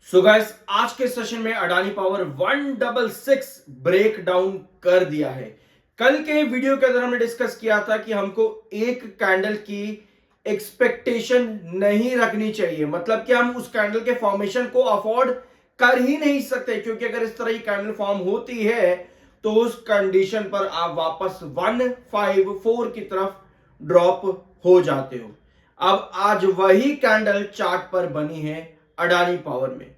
So guys, आज के session में अडानी पावर 166 ब्रेक डाउन कर दिया है। कल के वीडियो के अंदर हमने डिस्कस किया था कि हमको एक कैंडल की एक्सपेक्टेशन नहीं रखनी चाहिए, मतलब कि हम उस कैंडल के फॉर्मेशन को अफोर्ड कर ही नहीं सकते, क्योंकि अगर इस तरह की कैंडल फॉर्म होती है तो उस कंडीशन पर आप वापस 154 की तरफ ड्रॉप हो जाते हो। अब आज वही कैंडल चार्ट पर बनी है अडानी पावर में।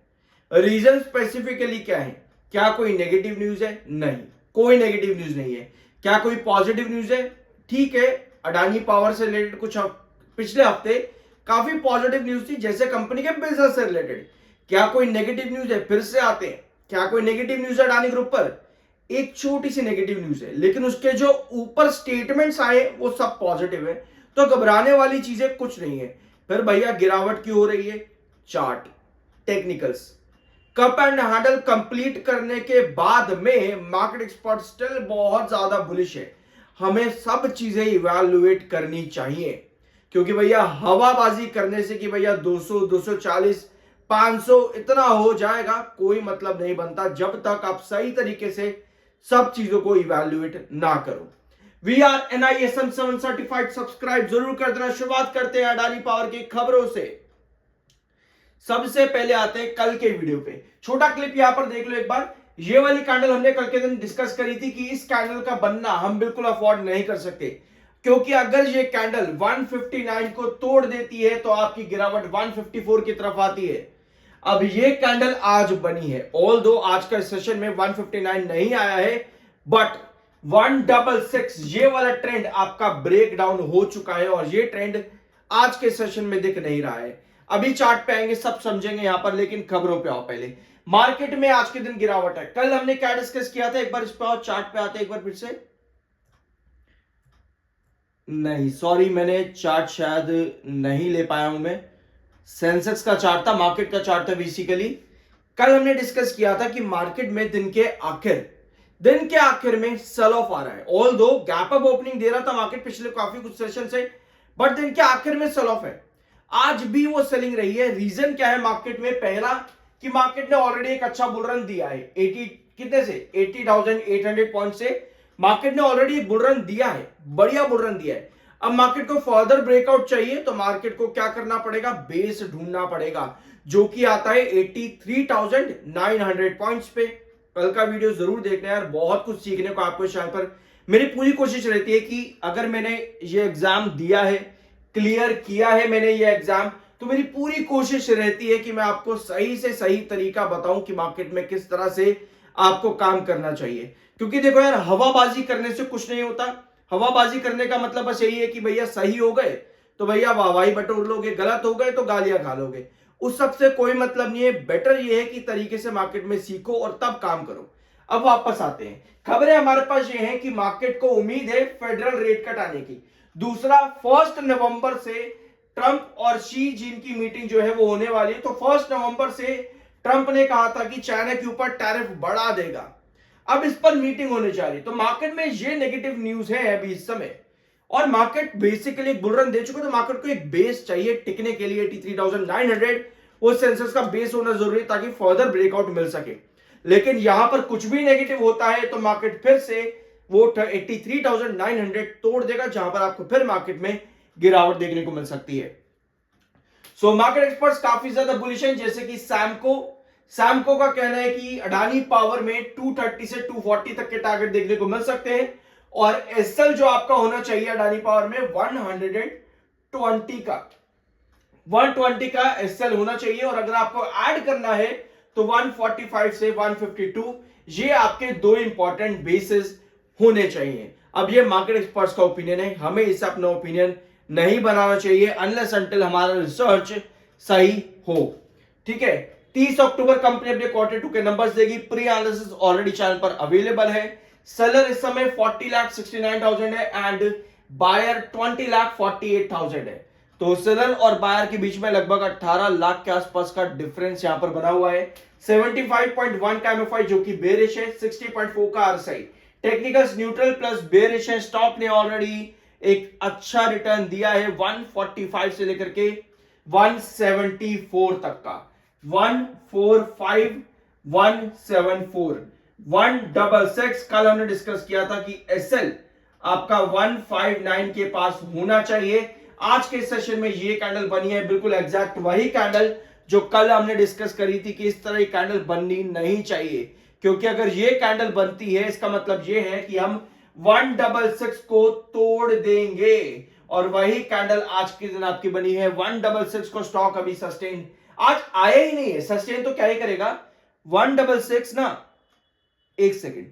रीजन स्पेसिफिकली क्या है? क्या कोई नेगेटिव न्यूज है? नहीं, कोई नेगेटिव न्यूज नहीं है। क्या कोई पॉजिटिव न्यूज है? ठीक है, अडानी पावर से रिलेटेड कुछ पिछले हफ्ते काफी पॉजिटिव न्यूज थी, जैसे कंपनी के बिजनेस से रिलेटेड। क्या कोई नेगेटिव न्यूज है? फिर से आते हैं, क्या कोई नेगेटिव न्यूज है अडानी ग्रुप पर? एक छोटी सी नेगेटिव न्यूज है, लेकिन उसके जो ऊपर स्टेटमेंट्स आए वो सब पॉजिटिव है, तो घबराने वाली चीजें कुछ नहीं है। फिर भैया गिरावट क्यों हो रही है? Chart, technicals, cup and handle complete करने के बाद में मार्केट एक्सपर्ट स्टिल बहुत ज्यादा बुलिश है। हमें सब चीजें इवैल्यूएट करनी चाहिए, क्योंकि भैया हवाबाजी करने से कि भैया 200, 240, 500 इतना हो जाएगा, कोई मतलब नहीं बनता जब तक आप सही तरीके से सब चीजों को इवैल्यूएट ना करो। We are NISM 7 certified, subscribe जरूर कर देना। शुरुआत करते हैं अडानी पावर की खबरों से। सबसे पहले आते हैं कल के वीडियो पे, छोटा क्लिप यहां पर देख लो एक बार। ये वाली कैंडल हमने कल के दिन डिस्कस करी थी कि इस कैंडल का बनना हम बिल्कुल अफोर्ड नहीं कर सकते, क्योंकि अगर ये कैंडल 159 को तोड़ देती है तो आपकी गिरावट 154 की तरफ आती है। अब ये कैंडल आज बनी है, ऑल दो आज का सेशन में 159 नहीं आया है, बट 166 ये वाला ट्रेंड आपका ब्रेक डाउन हो चुका है, और ये ट्रेंड आज के सेशन में दिख नहीं रहा है। अभी चार्ट पे आएंगे, सब समझेंगे यहां पर, लेकिन खबरों पे आओ पहले। मार्केट में आज के दिन गिरावट है। कल हमने क्या डिस्कस किया था? एक बार इस पे आओ, चार्ट पे आते एक बार फिर से। नहीं सॉरी, मैंने चार्ट शायद नहीं ले पाया हूं मैं। सेंसेक्स का चार्ट था, मार्केट का चार्ट था बेसिकली। कल हमने डिस्कस किया था कि मार्केट में दिन के आखिर में सेल ऑफ आ रहा है। ऑल दो गैप अप ओपनिंग दे रहा था मार्केट पिछले काफी कुछ सेशन से, बट दिन के आखिर में सेल ऑफ है। आज भी वो सेलिंग रही है। रीजन क्या है मार्केट में? पहला कि मार्केट ने ऑलरेडी एक अच्छा बुल रन दिया है, 80 कितने से 80,800 पॉइंट से मार्केट ने ऑलरेडी बुल रन दिया है, बढ़िया बुल रन दिया है। अब मार्केट को फर्दर ब्रेकआउट चाहिए तो मार्केट को क्या करना पड़ेगा? बेस ढूंढना पड़ेगा, जो कि आता है 83,900 पॉइंट्स पे। कल का वीडियो जरूर देखना यार, बहुत कुछ सीखने को आपको चैनल पर। मेरी पूरी कोशिश रहती है कि अगर मैंने ये एग्जाम दिया है, क्लियर किया है मैंने ये एग्जाम, तो मेरी पूरी कोशिश रहती है कि मैं आपको सही से सही तरीका बताऊं कि मार्केट में किस तरह से आपको काम करना चाहिए। क्योंकि देखो यार, हवाबाजी करने से कुछ नहीं होता। हवाबाजी करने का मतलब बस यही है कि भैया सही हो गए तो भैया वाहवाही बटोर लोगे, गलत हो गए तो गालियां खा लोगे। उस सब से कोई मतलब नहीं है। बेटर ये है कि तरीके से मार्केट में सीखो और तब काम करो। अब वापस आते हैं, खबरें हमारे पास ये है कि मार्केट को उम्मीद है फेडरल रेट कट आने की। दूसरा, 1 नवंबर से ट्रंप और शी जिनकी मीटिंग जो है वो होने वाली है, तो 1 नवंबर से ट्रंप ने कहा था कि चाइना के ऊपर टैरिफ बढ़ा देगा। अब इस पर मीटिंग होने जा रही, तो मार्केट में ये नेगेटिव न्यूज है अभी इस समय, और मार्केट बेसिकली एक बुल रन दे चुका है। तो मार्केट को एक बेस चाहिए टिकने के लिए, 83,900 वो सेंसस का बेस होना जरूरी है ताकि फर्दर ब्रेकआउट मिल सके। लेकिन यहां पर कुछ भी नेगेटिव होता है तो मार्केट फिर से वो 83,900 तोड़ देगा, जहां पर आपको फिर मार्केट में गिरावट देखने को मिल सकती है। सो मार्केट एक्सपर्ट्स काफी ज्यादा बुलिश हैं, जैसे कि सैमको का कहना है कि अडानी पावर में 230 से 240 तक के टारगेट देखने को मिल सकते हैं, और एसएल जो आपका होना चाहिए अडानी पावर में 120 का एसएल होना चाहिए, और अगर आपको ऐड करना है तो 145 से 152 ये आपके दो इंपॉर्टेंट बेसिस होने चाहिए। अब ये मार्केट एक्सपर्ट्स का ओपिनियन है, हमें इसे अपना ओपिनियन नहीं बनाना चाहिए अनलेस अनटिल हमारा रिसर्च सही हो। ठीक है, 30 अक्टूबर कंपनी अपने Q2 के नंबर्स देगी। प्री एनालिसिस ऑलरेडी चैनल पर अवेलेबल है। सेलर इस समय 40,69,000 है एंड बायर 20,48,000 है। तो सेलर और बायर के बीच में लगभग 18 लाख के आसपास का डिफरेंस यहां पर बना हुआ है। 75.1 का एमएफआई जो कि बेरिश है, 60.4 का RSI. Technicals neutral plus bearish है। स्टॉक ने ऑलरेडी एक अच्छा रिटर्न दिया है 145 से लेकर के 174 तक का। 145,174 166। कल हमने डिस्कस किया था कि एसएल आपका 159 के पास होना चाहिए। आज के सेशन में ये कैंडल बनी है, बिल्कुल एग्जैक्ट वही कैंडल जो कल हमने डिस्कस करी थी कि इस तरह की कैंडल बननी नहीं चाहिए, क्योंकि अगर ये कैंडल बनती है इसका मतलब ये है कि हम 166 को तोड़ देंगे। और वही कैंडल आज के दिन आपकी बनी है 166 को। स्टॉक अभी सस्टेन आज आया ही नहीं है, सस्टेन तो क्या ही करेगा 166 ना। एक सेकेंड,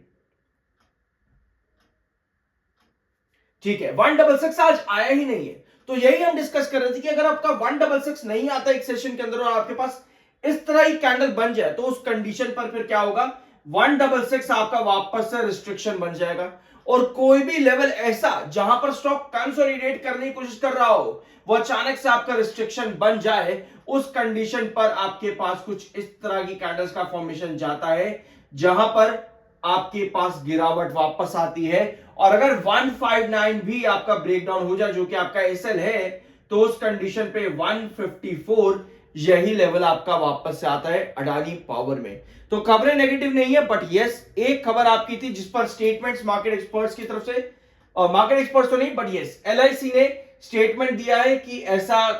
ठीक है, 166 आज आया ही नहीं है। तो यही हम डिस्कस कर रहे थे कि अगर आपका 166 नहीं आता एक सेशन के अंदर और आपके पास इस तरह ही कैंडल बन जाए तो उस कंडीशन पर फिर क्या होगा, 166 आपका वापस से रिस्ट्रिक्शन बन जाएगा। और कोई भी लेवल ऐसा जहां पर स्टॉक कंसोलिडेट करने की कोशिश कर रहा हो वो अचानक से आपका रिस्ट्रिक्शन बन जाए, उस कंडीशन पर आपके पास कुछ इस तरह की कैंडल्स का फॉर्मेशन जाता है जहां पर आपके पास गिरावट वापस आती है। और अगर 159 भी आपका ब्रेकडाउन हो जाए जो कि आपका एसएल है, तो उस कंडीशन पे 154 यही लेवल आपका वापस से आता है अडानी पावर में। तो खबरें नेगेटिव नहीं है, बट यस एक खबर आपकी थी जिस पर स्टेटमेंट्स मार्केट एक्सपर्ट्स की तरफ से, और मार्केट एक्सपर्ट्स तो नहीं बट यस एलआईसी ने स्टेटमेंट दिया है कि ऐसा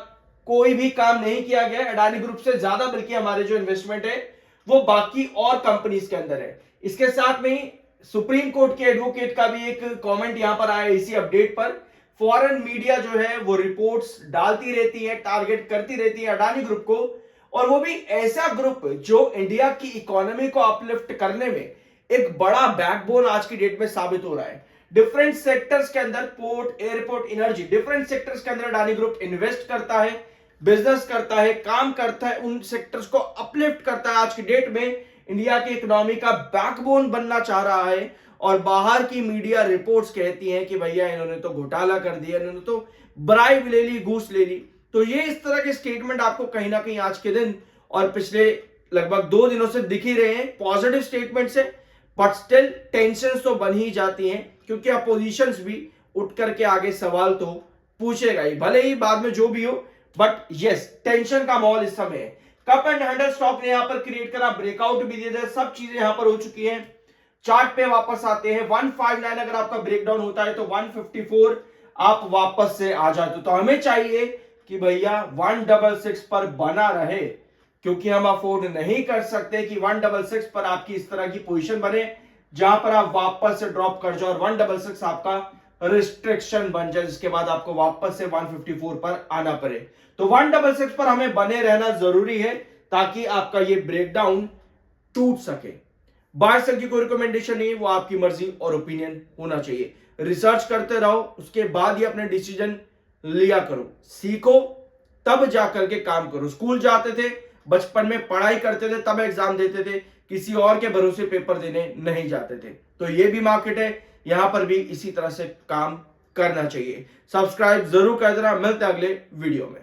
कोई भी काम नहीं किया गया अडानी ग्रुप से ज्यादा, बल्कि हमारे जो इन्वेस्टमेंट है वो बाकी और कंपनीज के अंदर है। इसके साथ में ही सुप्रीम कोर्ट के एडवोकेट का भी एक कमेंट यहां पर आया इसी अपडेट पर। फॉरेन मीडिया जो है वो रिपोर्ट्स डालती रहती है, टारगेट करती रहती है अडानी ग्रुप को, और वो भी ऐसा ग्रुप जो इंडिया की इकोनॉमी को अपलिफ्ट करने में एक बड़ा बैकबोन आज की डेट में साबित हो रहा है। डिफरेंट सेक्टर्स के अंदर, port, airport, energy, different sectors के अंदर अडानी ग्रुप इन्वेस्ट करता है, बिजनेस करता है, काम करता है, उन सेक्टर्स को अपलिफ्ट करता है। आज की डेट में इंडिया की इकोनॉमी का बैकबोन बनना चाह रहा है, और बाहर की मीडिया रिपोर्ट्स कहती हैं कि भैया इन्होंने तो घोटाला कर दिया, इन्होंने तो ब्राइब ले ली, घूस ले ली। तो ये इस तरह के स्टेटमेंट आपको कहीं ना कहीं आज के दिन और पिछले लगभग 2 दिनों से दिख ही रहे हैं। पॉजिटिव स्टेटमेंट से, बट स्टिल टेंशन तो बन ही जाती हैं, क्योंकि अपोजिशंस भी उठ करके आगे सवाल तो पूछेगा ही, भले ही बाद में जो भी हो, बट यस टेंशन का माहौल इस समय है। कप एंड हैंडल स्टॉक ने यहां पर क्रिएट करा, ब्रेकआउट भी दे दिया, सब चीजें यहां पर हो चुकी हैं। चार्ट पे वापस आते हैं, 159 अगर आपका ब्रेकडाउन होता है तो 154 आप वापस से आ जाते हो। तो हमें चाहिए कि भैया 166 पर बना रहे, क्योंकि हम अफोर्ड नहीं कर सकते कि 166 पर आपकी इस तरह की पोजीशन बने जहां पर आप वापस से ड्रॉप कर जाओ और 166 आपका रिस्ट्रिक्शन बन जाए, जिसके बाद आपको वापस से 154 पर आना पड़े। तो 166 पर हमें बने रहना जरूरी है ताकि आपका ये ब्रेकडाउन टूट सके। बाय सेल की कोई रिकमेंडेशन नहीं, वो आपकी मर्जी और ओपिनियन होना चाहिए। रिसर्च करते रहो, उसके बाद ही अपने डिसीजन लिया करो। सीखो तब जाकर के काम करो। स्कूल जाते थे, बचपन में पढ़ाई करते थे, तब एग्जाम देते थे, किसी और के भरोसे पेपर देने नहीं जाते थे। तो ये भी मार्केट है, यहां पर भी इसी तरह से काम करना चाहिए। सब्सक्राइब जरूर कर देना। मिलते हैं अगले वीडियो में।